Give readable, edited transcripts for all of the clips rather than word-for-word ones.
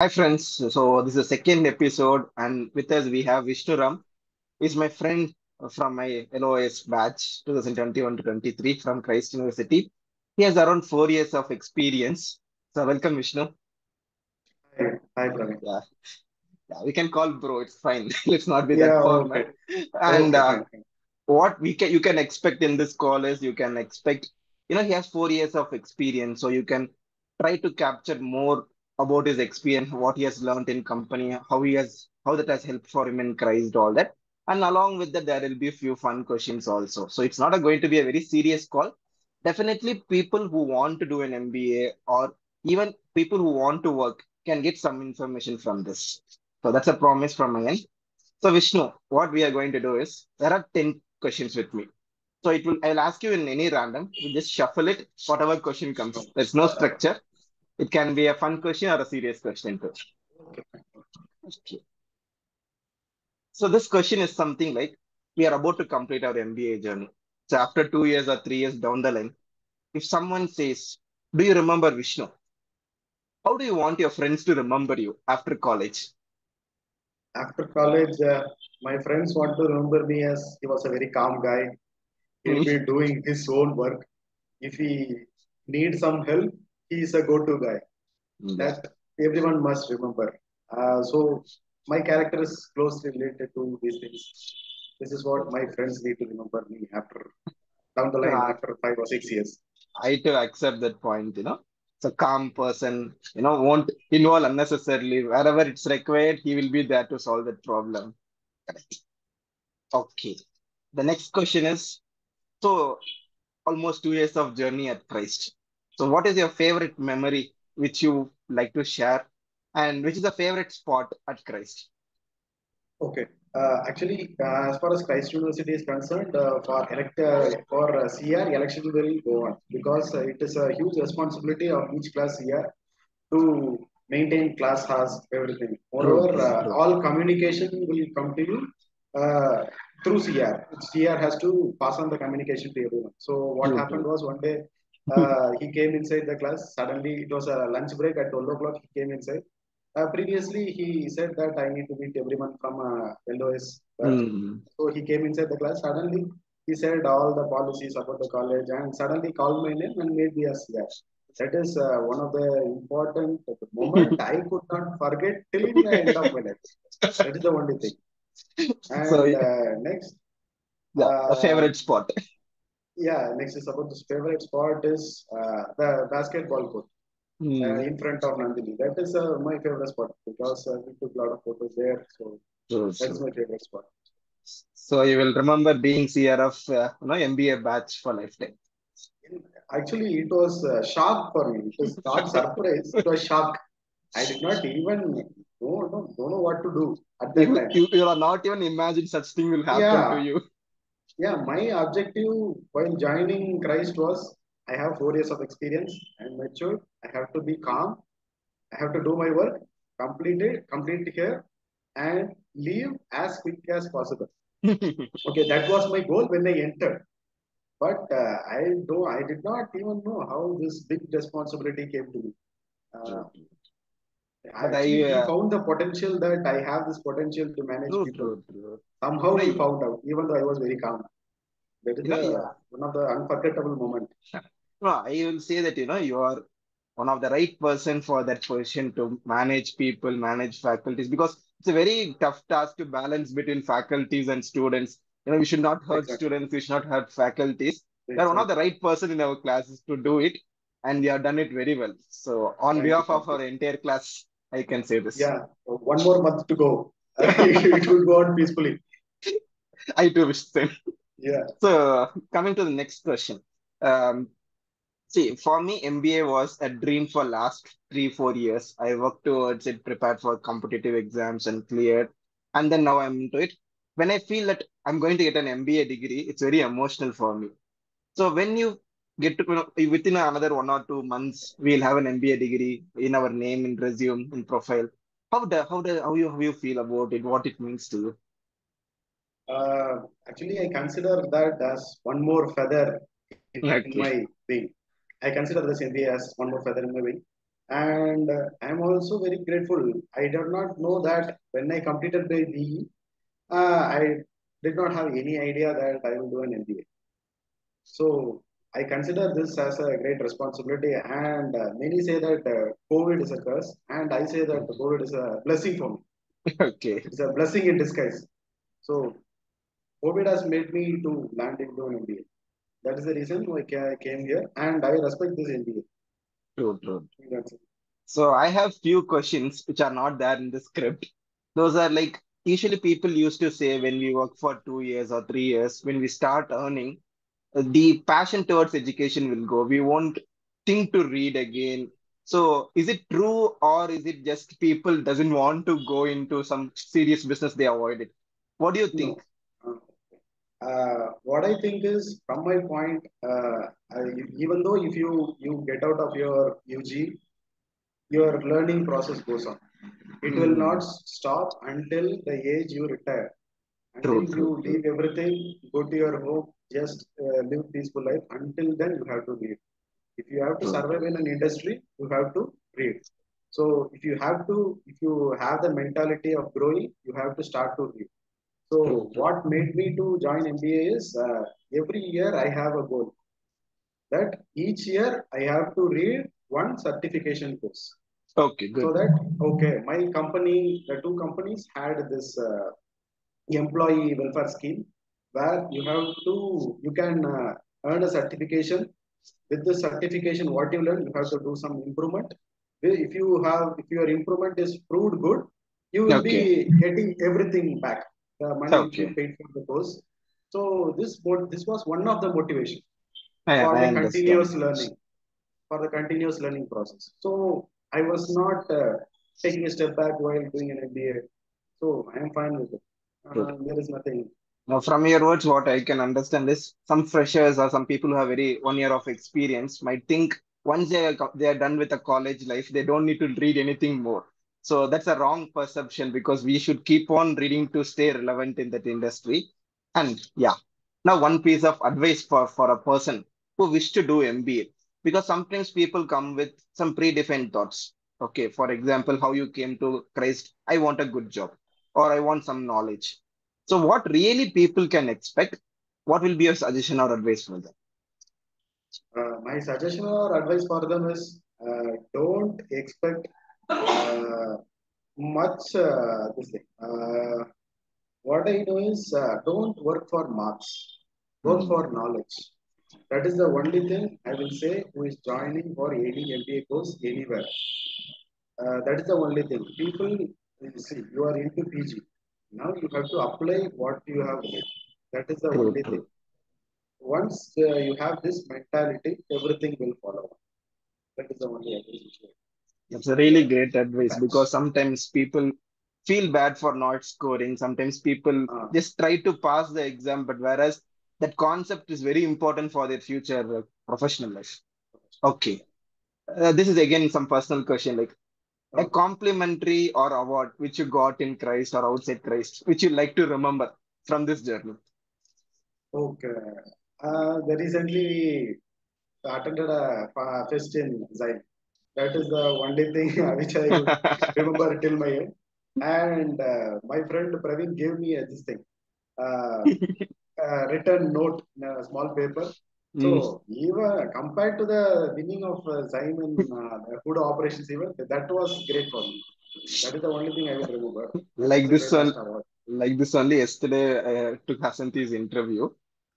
Hi friends, so this is the second episode, and with us we have Vishnu Ram. He's my friend from my LOS batch 2021 to 23 from Christ University. He has around 4 years of experience. So welcome Vishnu. Hi, Praveen. Yeah, yeah, we can call bro. It's fine. Let's not be that Yeah, formal. okay. And Okay, fine, fine. what we can you can expect in this call is you can expect he has 4 years of experience, so you can try to capture more about his experience, what he has learned in company, how that has helped for him in Christ, all that. And along with that there will be a few fun questions also, so it's not going to be a very serious call. Definitely people who want to do an MBA or even people who want to work can get some information from this. So that's a promise from my end. So Vishnu, what we are going to do is there are 10 questions with me. So I'll ask you in any random. You just shuffle it, whatever question comes. There's no structure. It can be a fun question or a serious question too. Okay, fine. Okay. So this question is something like we are about to complete our MBA journey. So after 2 years or 3 years down the line, if someone says, "Do you remember Vishnu?" How do you want your friends to remember you after college? After college, my friends want to remember me as he was a very calm guy. He'll Hmm. be doing his own work. If he needs some help, he is a go-to guy. Yeah. That everyone must remember. So my character is closely related to these things. This is what my friends need to remember me after down the line Uh, after 5 or 6 years. I too accept that point. It's a calm person, won't involve unnecessarily. Wherever it's required, he will be there to solve that problem. Correct. Okay. The next question is, so almost 2 years of journey at Christ. So what is your favorite memory which you like to share? And which is the favorite spot at Christ? Okay. Actually, as far as Christ University is concerned, for CR, election will go on because it is a huge responsibility of each class CR to maintain class has everything. True, Moreover, true, true. all communication will come to you through CR. CR has to pass on the communication to everyone. So what True, happened true. was one day he came inside the class. Suddenly, it was a lunch break at 12 o'clock. He came inside. Previously, he said that I need to meet everyone from LOS batch. Hmm. So he came inside the class. Suddenly, he said all the policies about the college and suddenly called my name and made me a CR. That is one of the important moment I could not forget till in the end of my life. That is the only thing. So And next, yeah, the uh, favorite spot. yeah, next is about this favorite spot is the basketball court Hmm. in front of Nandini. That is my favorite spot because we took a lot of photos there. So True, that's true. my favorite spot. So you will remember being CR of MBA batch for lifetime. Actually, it was a shock for me. It was not surprise. It was shock. I did not even don't know what to do at that You, time. you you are not even imagine such thing will happen to Yeah, you. yeah. My objective while joining Christ was I have 4 years of experience. I'm mature. I have to be calm. I have to do my work, complete here, and leave as quick as possible. Okay, that was my goal when I entered. But I did not even know how this big responsibility came to me. Uh, True. But Actually, I he found the potential that I have this potential to manage true, people. true, true. Somehow No, he found out, even though I was very calm. That is yeah. one of the unforgettable moments. No, I will say that you are one of the right person for that position to manage people, manage faculties, because it's a very tough task to balance between faculties and students. We should not hurt Exactly, students, we should not hurt faculties. You are one of the exactly. right person in our classes to do it, and we have done it very well. So, on Thank you, behalf thank of you. our entire class, I can say this. Yeah, one more month to go. It will go on peacefully. I do wish the same. Yeah. So, coming to the next question. Um, See, for me, MBA was a dream for last 3, 4 years. I worked towards it, prepared for competitive exams and cleared. And then now I'm into it. When I feel that I'm going to get an MBA degree, it's very emotional for me. So when you get to, within another 1 or 2 months, we'll have an MBA degree in our name, in resume, in profile. How you feel about it? What it means to you? Actually, I consider that as one more feather in my Okay. wing. I consider this MBA as one more feather in my wing. And I'm also very grateful. I did not know that when I completed my BE, I did not have any idea that I will do an MBA. So I consider this as a great responsibility. And many say that COVID is a curse, and I say that COVID is a blessing for me. Okay, It's a blessing in disguise. So COVID has made me to land into an MBA. That is the reason why I came here, and I respect this MBA. true, true. That's it. So I have few questions which are not there in the script. Those are like usually people used to say when we work for 2 years or 3 years, when we start earning, the passion towards education will go. We won't think to read again. So is it true or is it just people doesn't want to go into some serious business, they avoid it? What do you think? No. What I think is, from my point, even though if you get out of your UG, your learning process goes on. It will not Hmm, stop until the age you retire. Until true, you true, true, leave everything, go to your home, just live peaceful life. Until then, you have to read. If you have to true, survive true, in an industry, you have to read. So if you have the mentality of growing, you have to start to read. So true, true. what made me to join MBA is, every year I have a goal that each year I have to read one certification course. Okay, So good. that, okay, my company, the two companies had this employee welfare scheme where you can earn a certification. With the certification, what you learn, you have to do some improvement. If your improvement is proved good, you will be Okay, getting everything back, the money which you okay. paid for the course. So this was one of the motivation for I my understand. continuous learning, for the continuous learning process. So I was not taking a step back while doing an MBA. So I am fine with it. Good. There is nothing. Now, from your words, what I can understand is some freshers or some people who have very 1 year of experience might think once they are done with a college life, they don't need to read anything more. So that's a wrong perception because we should keep on reading to stay relevant in that industry. And yeah, now one piece of advice for a person who wish to do MBA, because sometimes people come with some predefined thoughts. Okay, for example, how you came to Christ, I want a good job or I want some knowledge. So, what really people can expect? What will be your suggestion or advice for them? My suggestion or advice for them is, don't expect much this thing. What I know is, don't work for marks, work Hmm, for knowledge. That is the only thing I will say who is joining for any MBA course anywhere. That is the only thing. People, you see, you are into PG. Now you have to apply what you have read. That is the true, only thing. true. Once you have this mentality, everything will follow. That is the only advice which That's a I really great advice because attach. sometimes people feel bad for not scoring. Sometimes people Uh, just try to pass the exam, but whereas that concept is very important for their future professional life. Okay. This is again some personal question like a uh, complimentary or award which you got in Christ or outside Christ, which you like to remember from this journey. okay. The recently attended a fest in Zain. That is the only thing which I would remember till my end. And my friend Praveen gave me this thing, uh, written note in a small paper. Mm, So even compared to the winning of Simon the food operations event, that was great for me. That is the only thing I will remember. That like was the this one, greatest award. like this only yesterday I took Hasanti's interview.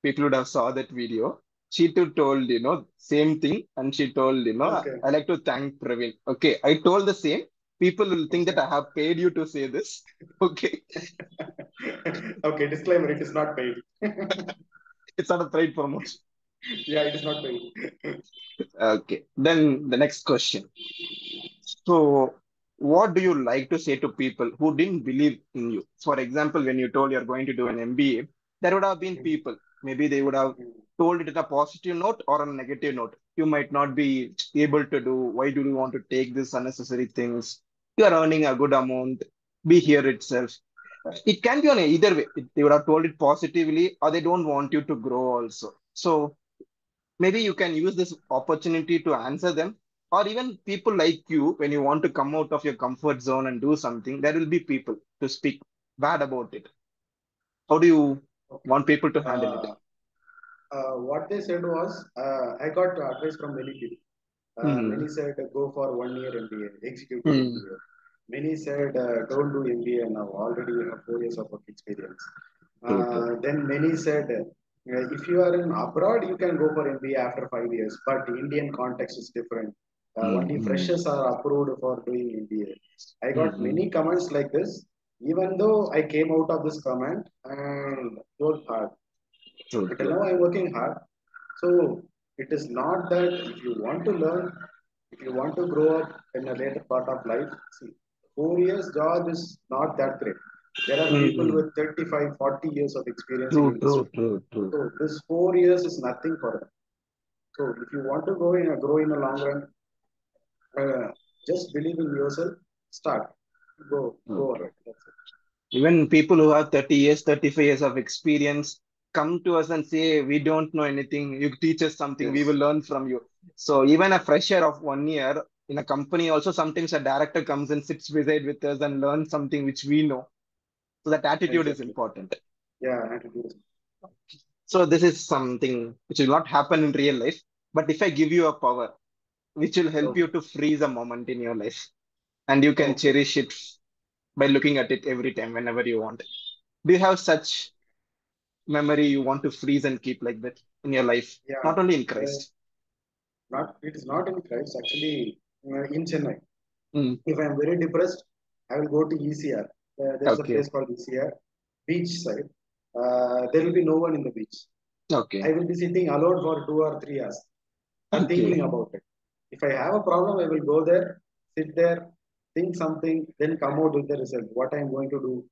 People would have saw that video. She too told, same thing. And she told, Okay, I like to thank Praveen. Okay, I told the same. People will think that okay. I have paid you to say this. Okay, Okay, disclaimer, it is not paid. it's not a paid promotion. Yeah, it is not paid. Okay, then the next question. So, what do you like to say to people who didn't believe in you? For example, when you told you're going to do an MBA, there would have been people, maybe they would have told it in a positive note or a negative note. You might not be able to do, why do you want to take this unnecessary things? You are earning a good amount, be here itself. It can be on either way. They would have told it positively or they don't want you to grow also. So, maybe you can use this opportunity to answer them. or even people like you, when you want to come out of your comfort zone and do something, there will be people to speak bad about it. How do you Okay. want people to handle it? Uh, what they said was, I got advice from many people. Hmm. Many said go for 1 year MBA, executive Hmm. MBA. Many said don't do MBA now. Already you have 4 years of work experience. True, true. Then many said if you are in abroad, you can go for MBA after 5 years. But Indian context is different. Hmm. Only Hmm. freshers are approved for doing MBA. I Hmm. got Hmm. many comments like this. Even though I came out of this comment and worked hard, True, until true. now I'm working hard. So it is not that if you want to learn, if you want to grow up in a later part of life, see, 4 years job is not that great. There are Hmm. people Hmm. with 35, 40 years of experience in True, industry. true, true, true. So this 4 years is nothing for them. So if you want to grow in a long run, uh, just believe in yourself. Start. Go True, true. ahead. That's it. Even people who have 30 years, 35 years of experience come to us and say, we don't know anything. You teach us something, we will Yes, learn from you. So even a fresher of 1 year in a company, also sometimes a director comes and sits beside with us and learns something which we know. So that attitude is exactly. important. Yeah, I have to do this. So this is something which will not happen in real life. But if I give you a power, which will help you Okay. to freeze a moment in your life, and you can Okay. cherish it by looking at it every time, whenever you want. Do you have such memory you want to freeze and keep like that in your life, Yeah. not only in Uh, Christ? Not it is not in Christ. Actually, in Chennai. Mm. If I am very depressed, I will go to ECR. There is a Okay. place called ECR, beach side. There will be no one in the beach. I Okay. will be sitting alone for 2 or 3 hours and Okay. thinking about it. If I have a problem, I will go there, sit there, think something, then come out with the result. What I am going to do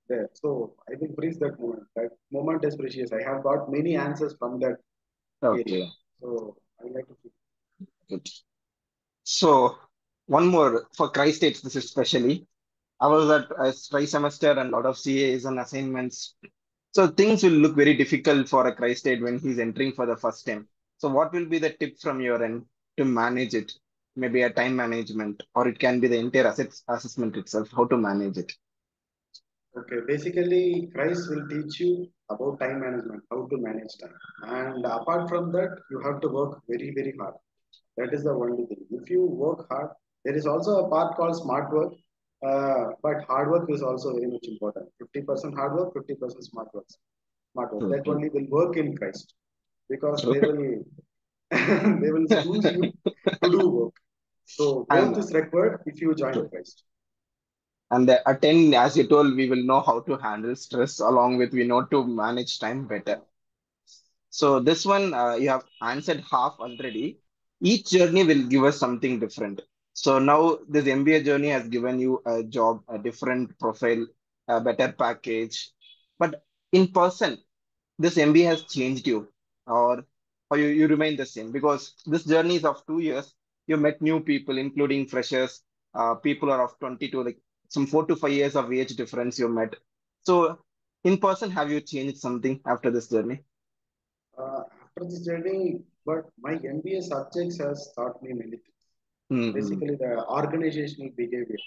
there. So I will freeze that moment. That moment is precious. I have got many answers from that area. Okay. So I like to. Good. So one more for Christ states, this is especially. I was at a try semester and a lot of CAs and assignments. So things will look very difficult for a Christ state when he's entering for the first time. So what will be the tip from your end to manage it? Maybe a time management, or it can be the entire assets assessment itself, how to manage it. Okay, basically, Christ will teach you about time management, how to manage time. And apart from that, you have to work very, very hard. That is the only thing. If you work hard, there is also a part called smart work, but hard work is also very much important. 50% hard work, 50% smart work. Smart work. True, That true, only will work in Christ because true. they will they will choose you to do work. So And both is required if you join true. Christ. And the attend, as you told, we will know how to handle stress along with we know to manage time better. Yeah. So this one you have answered half already. Each journey will give us something different. So now this MBA journey has given you a job, a different profile, a better package. But in person, this MBA has changed you, or you remain the same because this journey is of 2 years. You met new people, including freshers, people are of 22, like some 4 to 5 years of age difference you met. So in person, have you changed something after this journey? After this journey, but my MBA subjects has taught me many things. Mm-hmm. Basically, the organizational behavior,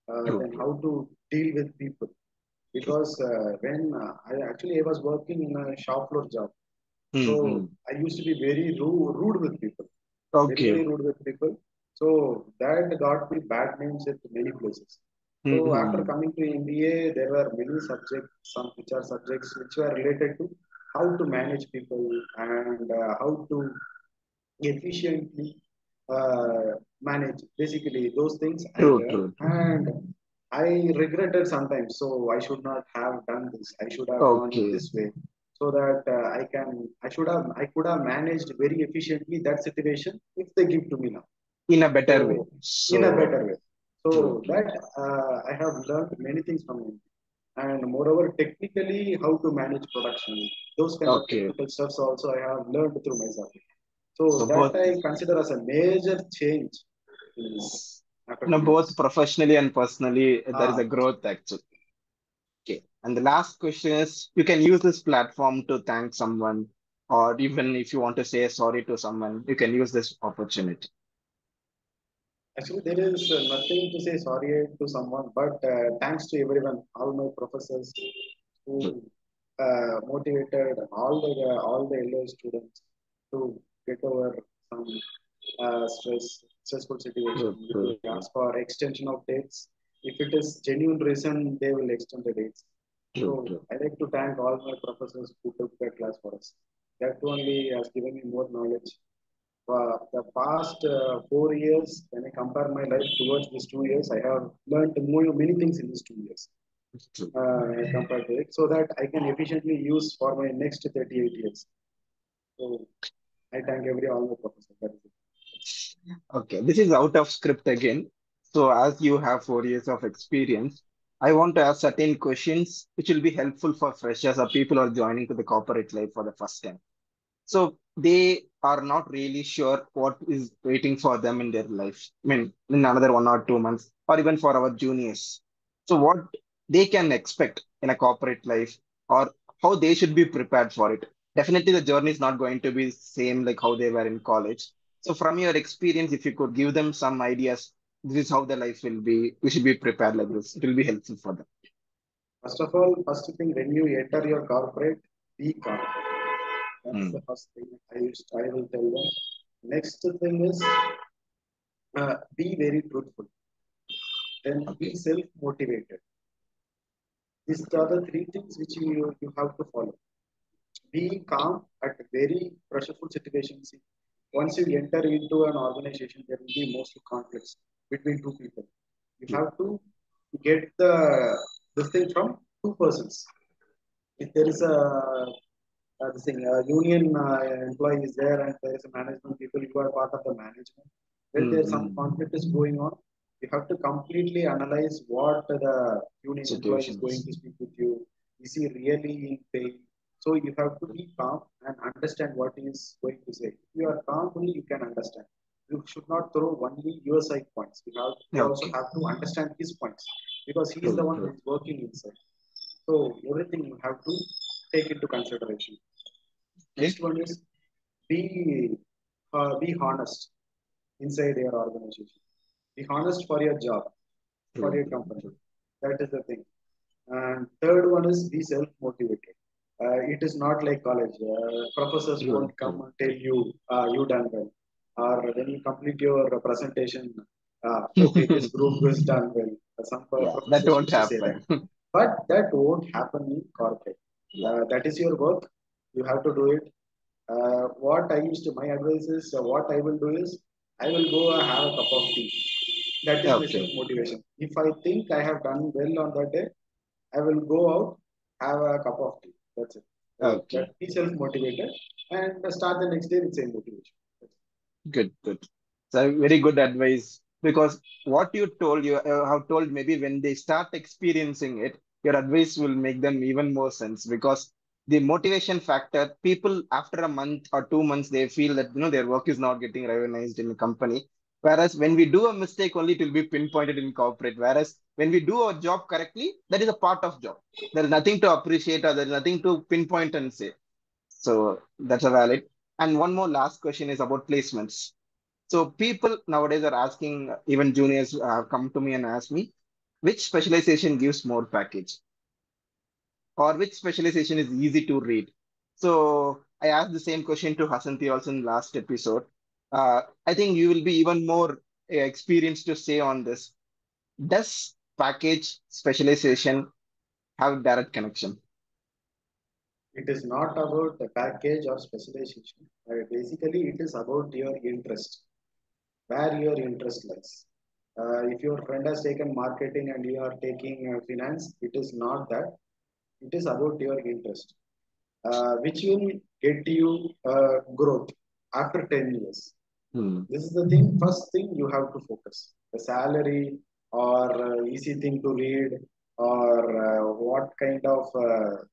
True, then true, how to deal with people. true. Because when I was working in a shop floor job, Mm-hmm. so I used to be very rude with people, very Okay. very rude with people. So that got me bad names at many places. So after Mm-hmm. coming to MBA, there were many subjects, some which are subjects which were related to how to manage people and how to efficiently manage. Basically, those things I True, learned true, true. and I regretted sometimes. So I should not have done this. I should have gone in Okay. this way so that I could have managed very efficiently that situation if they give to me now. In a better way. So in a So better way. true, So true. that I have learned many things from him. And moreover, technically, how to manage production. Those kind of Okay. technical stuffs also I have learned through myself. So So that both, I consider as a major change in me after both 2 years. professionally and personally, there is a Ah, growth actually. Okay. And the last question is, you can use this platform to thank someone, or even if you want to say sorry to someone, you can use this opportunity. Actually, there is nothing to say sorry to someone, but thanks to everyone, all my professors who True, motivated all the LO students to get over some stressful situation. true, If true, they true, ask for extension of dates, if it is genuine reason, they will extend the dates. So true, true. I like to thank all my professors who took that class for us. That only has given me more knowledge. The past 4 years, when I compare my life towards these 2 years, I have learned many things in these 2 years True. compared to it, so that I can efficiently use for my next 38 years. So I thank every all the professors. That is it. Okay, this is out of script again. So, as you have 4 years of experience, I want to ask certain questions which will be helpful for freshers or people who are joining to the corporate life for the first time. So they are not really sure what is waiting for them in their life. I mean, in another 1 or 2 months, or even for our juniors. So what they can expect in a corporate life, or how they should be prepared for it. Definitely, the journey is not going to be same like how they were in college. So from your experience, if you could give them some ideas, this is how the life will be. We should be prepared like this. It will be helpful for them. First of all, first thing when you enter your corporate, be calm. That's the Hmm. first thing I will tell them. Next thing is be very truthful. Then be Okay. self motivated. These are the three things which you have to follow. Be calm at very pressureful situations. Once you enter into an organization, there will be mostly conflicts between two people. You True. have to get this thing from two persons. If there is a this thing, union employee is there and there is a management people who are part of the management. When there's some Mm-hmm. conflict is going on, you have to completely analyze what the union employee is going Situations. to speak with you. Is he really in pain? So you have to be calm and understand what he is going to say. If you are calm, only you can understand. You should not throw only your side points. You also Okay. have to understand his points because he is the True. one who True. is working inside. So everything you have to take into consideration. Okay. Next one is be honest inside your organization. Be honest for your job, for True. your True. company. True. That is the thing. And third one is be self-motivated. It is not like college. Professors True. won't come True. and tell you you done well, or when you complete your presentation, okay, this group was done well. Some Yeah, that professors won't used to say that, happen. but that won't happen in corporate. Yeah. That is your work. You have to do it. My advice is what I will do is I will go have a cup of tea. That is my self Okay. motivation. If I think I have done well on that day, I will go out, have a cup of tea. That's it. So that Okay. be self motivated and start the next day with same motivation. Good. Good. So very good advice because what you told you have told maybe when they start experiencing it, your advice will make them even more sense because the motivation factor, people after a month or 2 months they feel that their work is not getting recognized in the company. Whereas when we do a mistake, only it will be pinpointed in corporate. Whereas when we do our job correctly, that is a part of job. There is nothing to appreciate or there is nothing to pinpoint and say. So that's a valid. And one more last question is about placements. So people nowadays are asking, even juniors come to me and ask me, which specialization gives more package or which specialization is easy to read? So I asked the same question to Hasanti also in last episode. I think you will be even more experienced to say on this. Does package specialization have direct connection? It is not about the package or specialization. Basically, it is about your interest, where your interest lies. If your friend has taken marketing and you are taking finance, it is not that. It is about your interest, which will get you growth after 10 years. Hmm. This is the thing, first thing you have to focus. The salary or easy thing to read or what kind of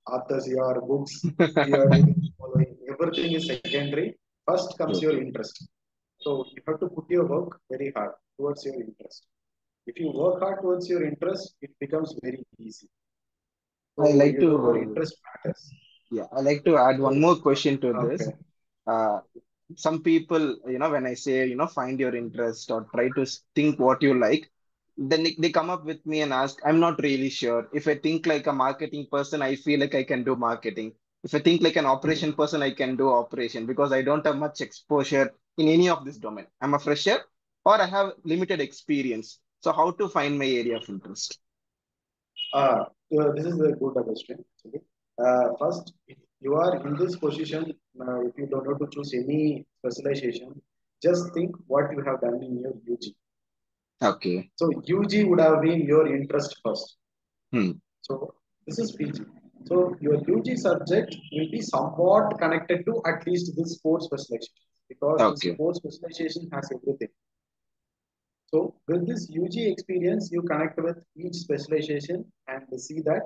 authors your books you are following. Everything is secondary. First comes True, your true. interest. So you have to put your work very hard towards your interest. If you work hard towards your interest, it becomes very easy. I So like your to interest matters. Yeah, I like to add one So more question to this. okay, Uh, okay. some people, when I say, find your interest or try to think what you like, then they come up with me and ask, I'm not really sure. If I think like a marketing person, I feel like I can do marketing. If I think like an operation person, I can do operation because I don't have much exposure in any of this domain. I'm a fresher or I have limited experience. So how to find my area of interest? This is a good question. Okay. First, if you are in this position, if you don't have to choose any specialization, just think what you have done in your UG. Okay. So UG would have been your interest first. Hmm. So this is PG. So your UG subject will be somewhat connected to at least this sports specialization because this Okay. sports specialization has everything. So with this UG experience, you connect with each specialization and see that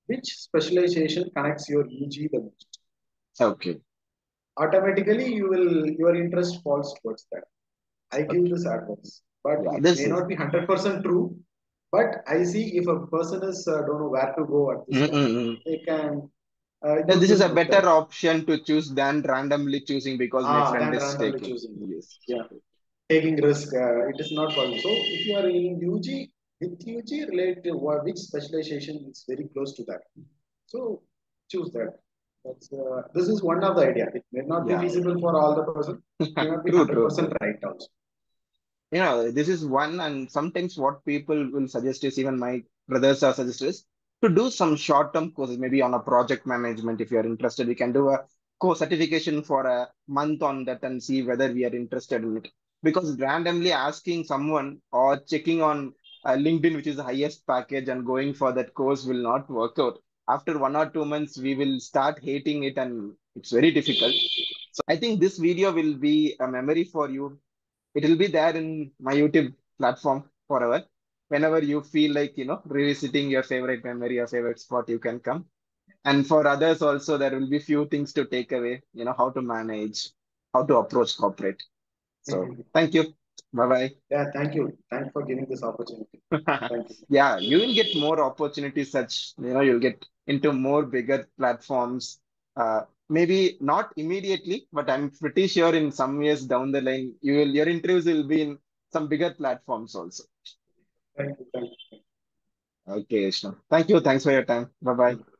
which specialization connects your UG the most. Okay. Automatically, your interest falls towards that. I give Okay. this advice, but Yeah, it this may is. not be 100% true. But I see if a person is don't know where to go at this time, Mm-mm-mm. they can Yeah, use this is this a method. better option to choose than randomly choosing because my friend Than is randomly taking. choosing. Yes. Yeah, taking risk. It is not possible. So if you are in UG, with UG related which specialization is very close to that. So choose that. This is one of the idea. It may not be Yeah. feasible for all the person. It may not be True, hundred true, percent true. right also. This is one, and sometimes what people will suggest is, even my brothers are suggested, to do some short-term courses, maybe on a project management. If you're interested, we can do a course certification for a month on that and see whether we are interested in it. Because randomly asking someone or checking on LinkedIn, which is the highest package, and going for that course will not work out. After 1 or 2 months, we will start hating it, and it's very difficult. I think this video will be a memory for you. It will be there in my YouTube platform forever. Whenever you feel like, revisiting your favorite memory or favorite spot, you can come. And for others also, there will be few things to take away, how to manage, how to approach corporate. So thank you. Bye Yeah, thank you. Thanks for giving this opportunity. bye. Thank you. Yeah, you will get more opportunities such, you'll get into more bigger platforms. Maybe not immediately, but I'm pretty sure in some years down the line, your interviews will be in some bigger platforms also. Thank you. Thank you. Okay, Vishnu. Thank you. Thanks for your time. Bye bye.